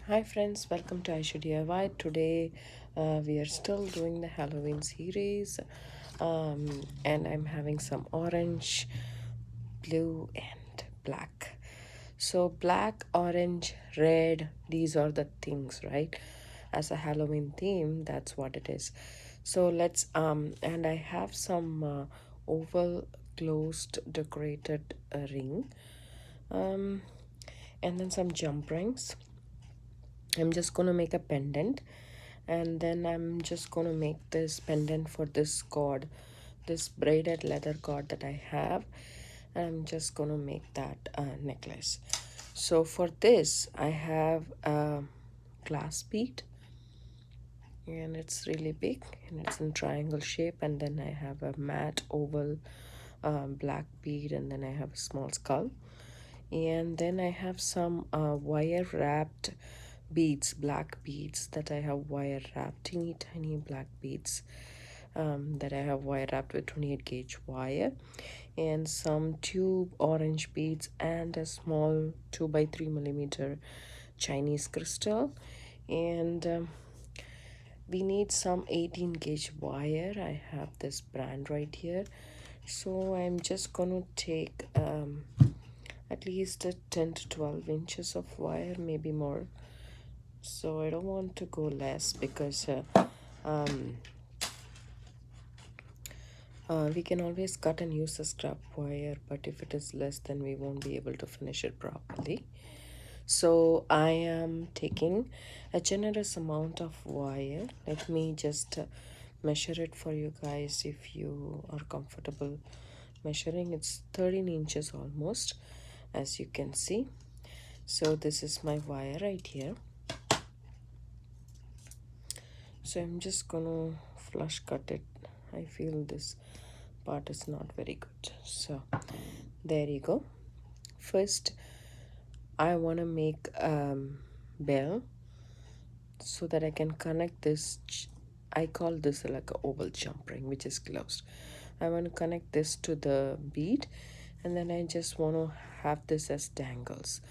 Hi friends, welcome to I Today we are still doing the Halloween series, and I'm having some orange, blue, and black. So black, orange, red, these are the things, right? As a Halloween theme, that's what it is. So let's and I have some oval closed decorated ring, um, and then some jump rings. I'm just gonna make a pendant, and then I'm just gonna make this pendant for this cord, this braided leather cord that I have. And I'm just gonna make that necklace. So for this I have a glass bead, and it's really big and it's in triangle shape, and then I have a matte oval black bead, and then I have a small skull, and then I have some wire wrapped beads, black beads that I have wire wrapped, teeny tiny black beads that I have wire wrapped with 28 gauge wire, and some tube orange beads, and a small 2 by 3 millimeter Chinese crystal, and we need some 18 gauge wire. I have this brand right here, so I'm just gonna take at least a 10 to 12 inches of wire, maybe more. So I don't want to go less because um, we can always cut and use the scrap wire, but if it is less, then we won't be able to finish it properly. So I am taking a generous amount of wire. Let me just measure it for you guys if you are comfortable measuring. It's 13 inches almost, as you can see. So this is my wire right here. So I'm just gonna flush cut it. I feel this part is not very good. So there you go. First I want to make bell so that I can connect this. I call this like a oval jump ring, which is closed. I want to connect this to the bead, and then I just want to have this as dangles.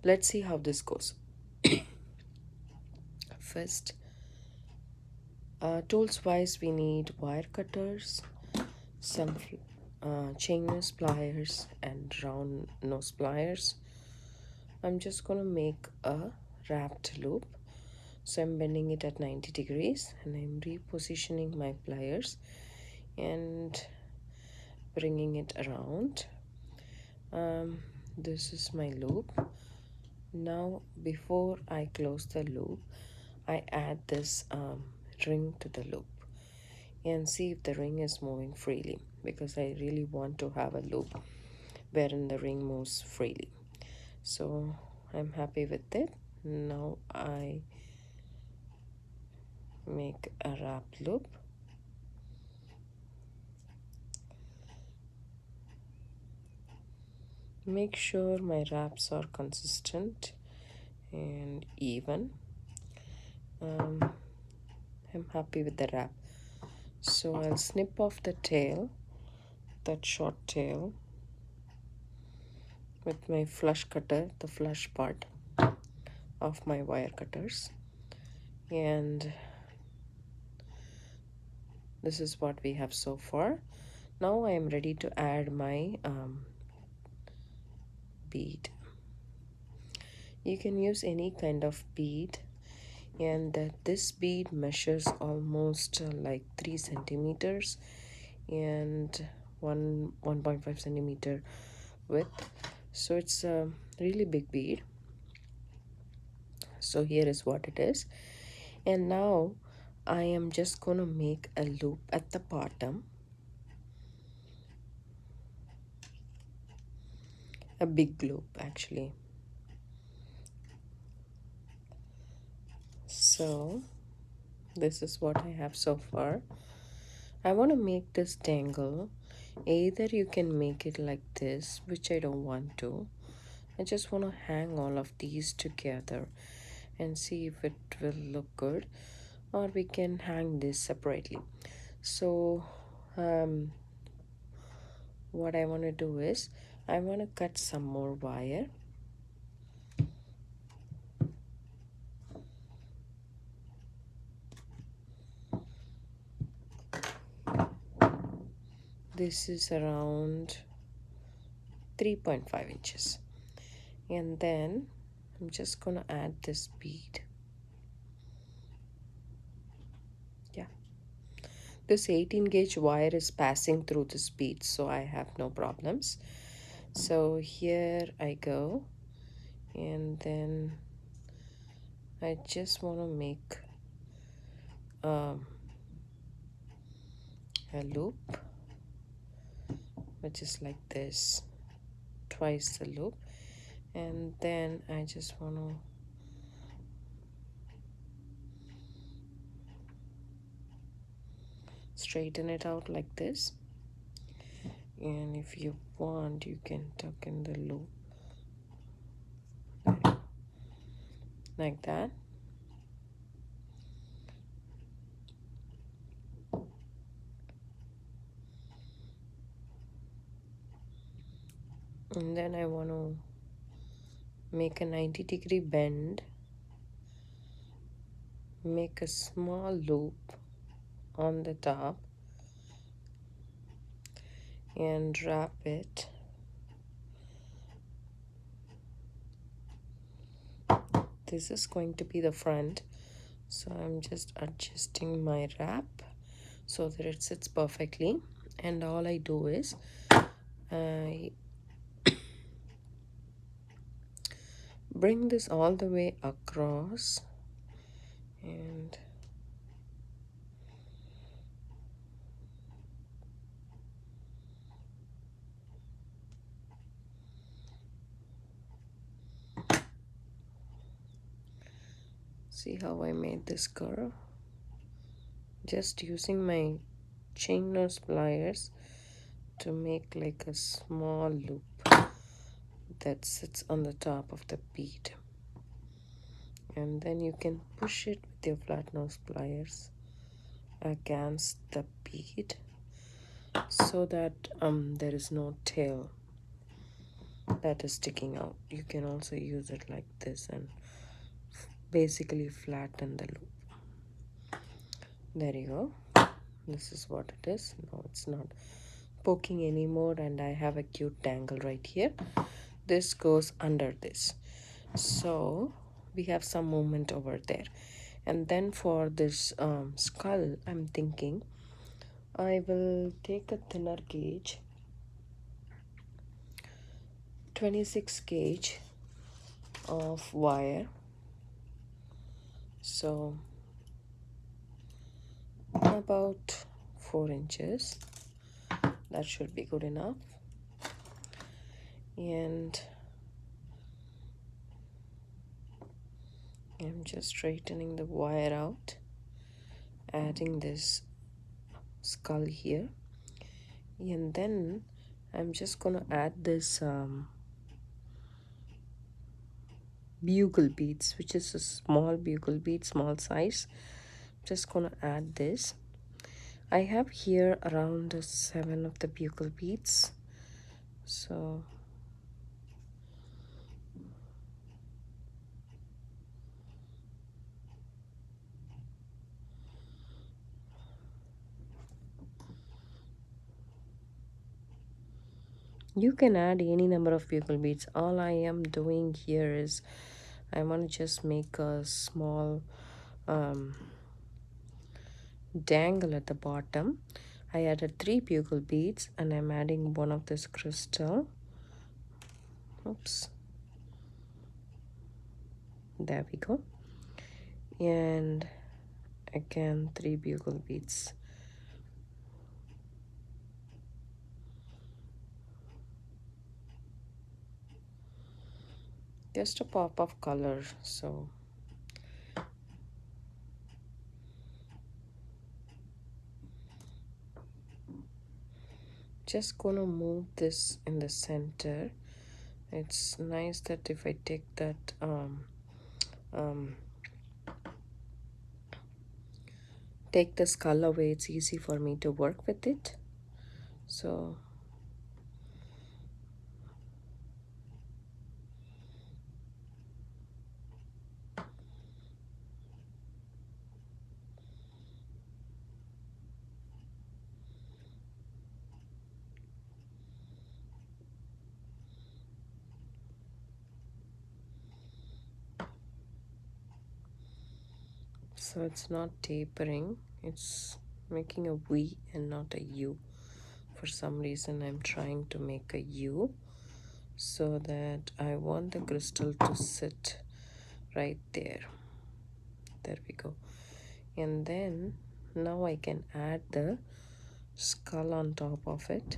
Let's see how this goes. First, tools wise, we need wire cutters, some chain nose pliers, and round nose pliers. I'm just going to make a wrapped loop. So I'm bending it at 90 degrees, and I'm repositioning my pliers and bringing it around. This is my loop. Now before I close the loop, I add this ring to the loop and see if the ring is moving freely, because I really want to have a loop wherein the ring moves freely. So I'm happy with it. Now I make a wrap loop. Make sure my wraps are consistent and even. I'm happy with the wrap. So I'll snip off the tail, that short tail, with my flush cutter, the flush part of my wire cutters. And this is what we have so far. Now I am ready to add my bead. You can use any kind of bead, and this bead measures almost like 3 centimeters and 1.5 centimeter width. So it's a really big bead. So here is what it is. And now I am just going to make a loop at the bottom, a big loop actually. So this is what I have so far. I want to make this dangle. Either you can make it like this, which I don't want to. I just want to hang all of these together and see if it will look good, or we can hang this separately. So what I want to do is I want to cut some more wire, This is around 3.5 inches. And then I'm just gonna add this bead. Yeah, this 18 gauge wire is passing through this bead, so I have no problems. So here I go, and then I just want to make um, a loop, which is like this, twice the loop, and then I just want to straighten it out like this. And if you want, you can tuck in the loop like that. And then I want to make a 90-degree bend, make a small loop on the top, and wrap it. This is going to be the front, so I'm just adjusting my wrap so that it sits perfectly. And all I do is I bring this all the way across, and see how I made this curve just using my chain nose pliers to make like a small loop that sits on the top of the bead. And then you can push it with your flat nose pliers against the bead so that there is no tail that is sticking out. You can also use it like this and basically flatten the loop. There you go. This is what it is. No, it's not poking anymore, and I have a cute dangle right here. This goes under this, so we have some movement over there. And then for this skull, I'm thinking I will take a thinner gauge, 26 gauge of wire. So about 4 inches, that should be good enough. And I'm just straightening the wire out, adding this skull here, and then I'm just gonna add this bugle beads, which is a small bugle bead, small size. Just gonna add this. I have here around 7 of the bugle beads, so you can add any number of bugle beads. All I am doing here is I want to just make a small dangle at the bottom. I added 3 bugle beads, and I'm adding one of this crystal. Oops. There we go. And again 3 bugle beads. Just a pop of color, so just gonna move this in the center. It's nice that if I take that take the skull away, it's easy for me to work with it. So So it's not tapering, it's making a V and not a U. For some reason, I'm trying to make a U so that I want the crystal to sit right there. There we go. And then now I can add the skull on top of it.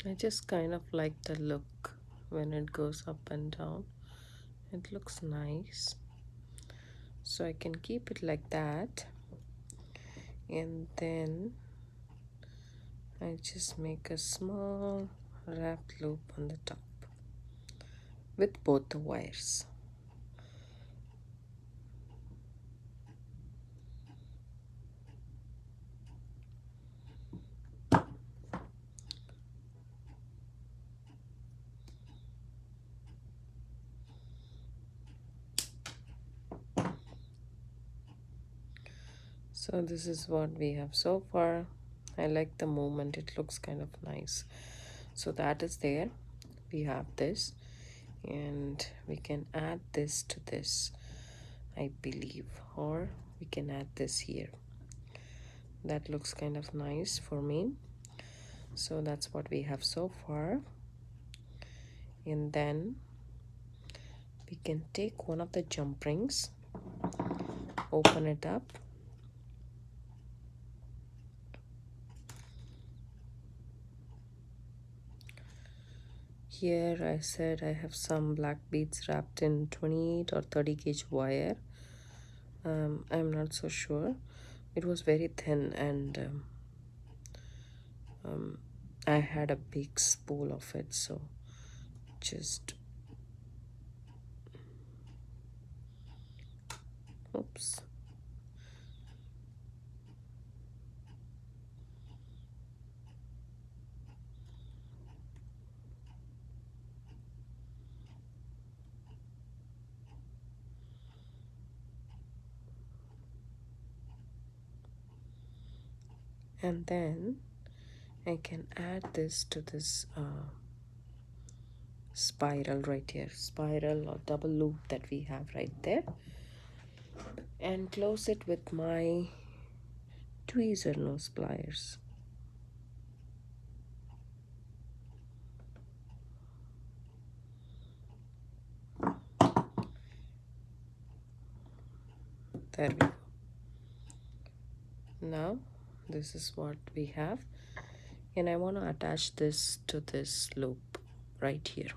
I just kind of like the look when it goes up and down. It looks nice. So I can keep it like that. And then I just make a small wrapped loop on the top with both the wires. So this is what we have so far. I like the movement, it looks kind of nice. So that is there. We have this, and we can add this to this, I believe, or we can add this here. That looks kind of nice for me. So that's what we have so far. And then we can take one of the jump rings, open it up, here I said I have some black beads wrapped in 28 or 30 gauge wire. I'm not so sure. It was very thin, and I had a big spool of it, so just oops. And then I can add this to this spiral right here, spiral or double loop that we have right there, and close it with my tweezer nose pliers. There we go. Now this is what we have, and I want to attach this to this loop right here.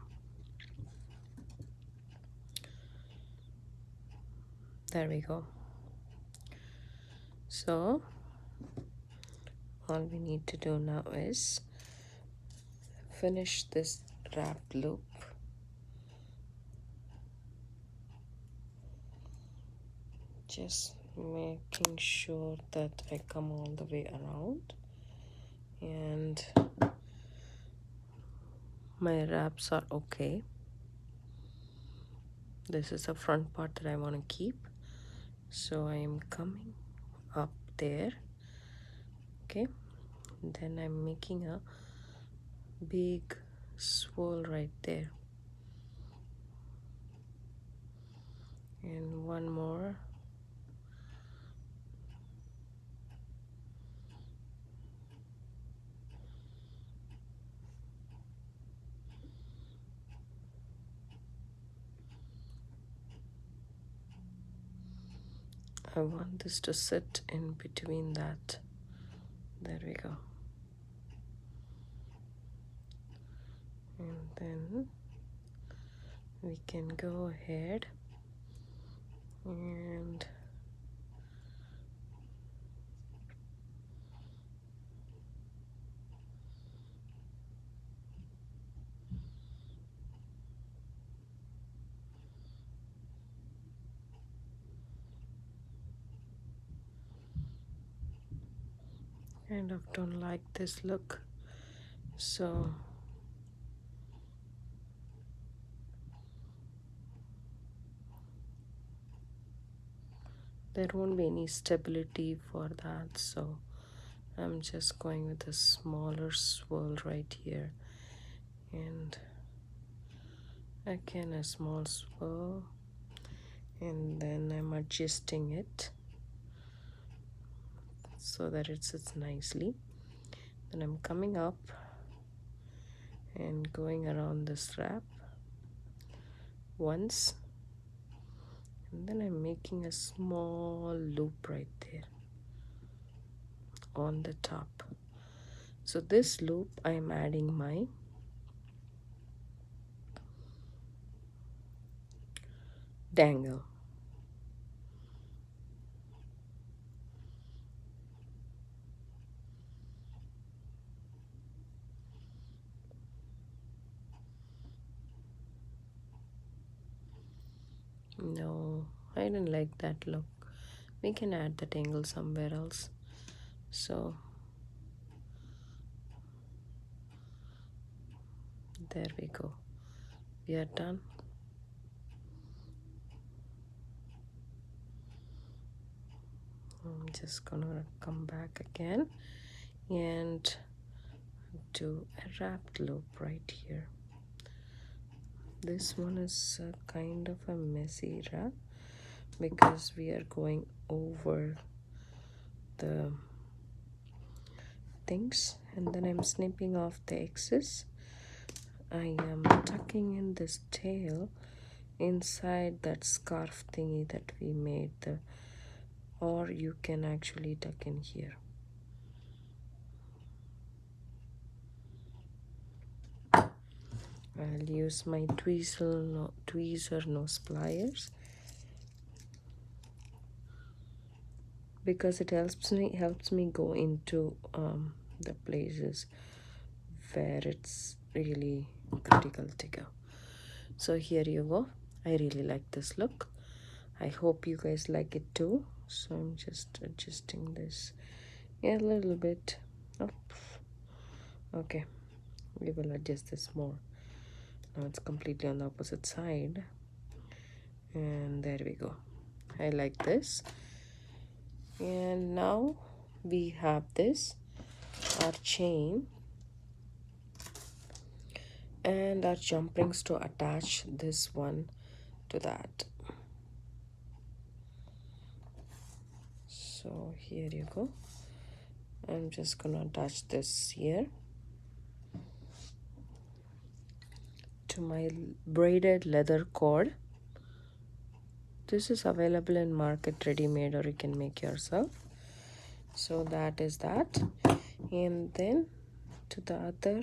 There we go. So all we need to do now is finish this wrapped loop, just making sure that I come all the way around, and my wraps are okay. This is the front part that I want to keep, so I am coming up there, okay, and then I'm making a big swirl right there, and one more. I want this to sit in between that. There we go. And then we can go ahead and kind of don't like this look, so there won't be any stability for that, so I'm just going with a smaller swirl right here, and again a small swirl, and then I'm adjusting it so that it sits nicely. Then I'm coming up and going around this wrap once, and then I'm making a small loop right there on the top. So this loop I'm adding my dangle. No, I didn't like that look. We can add the dangle somewhere else. So there we go. We are done. I'm just gonna come back again and do a wrapped loop right here. This one is kind of a messy wrap because we are going over the things, and then I'm snipping off the excess. I am tucking in this tail inside that scarf thingy that we made, or you can actually tuck in here. I'll use my tweezer nose pliers because it helps me go into the places where it's really critical to go. So here you go. I really like this look. I hope you guys like it too. So I'm just adjusting this a little bit. Oh, okay, we will adjust this more. Now it's completely on the opposite side, and there we go. I like this. And now we have this, our chain and our jump rings to attach this one to that. So here you go. I'm just gonna attach this here to my braided leather cord. This is available in market ready-made, or you can make yourself. So that is that. And then to the other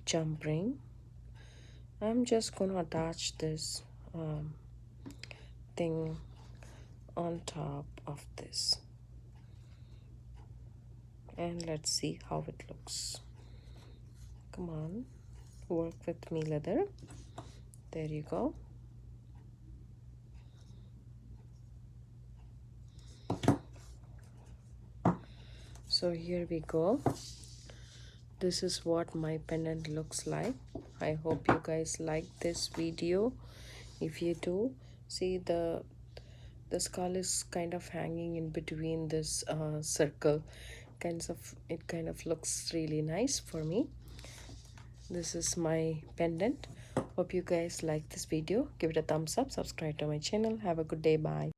jump ring, I'm just gonna attach this thing on top of this, and let's see how it looks. Come on, work with me, leather. There you go. So here we go. This is what my pendant looks like. I hope you guys like this video. If you do, see the skull is kind of hanging in between this circle. It kind of looks really nice for me. This is my pendant. Hope you guys like this video. Give it a thumbs up, subscribe to my channel. Have a good day. Bye.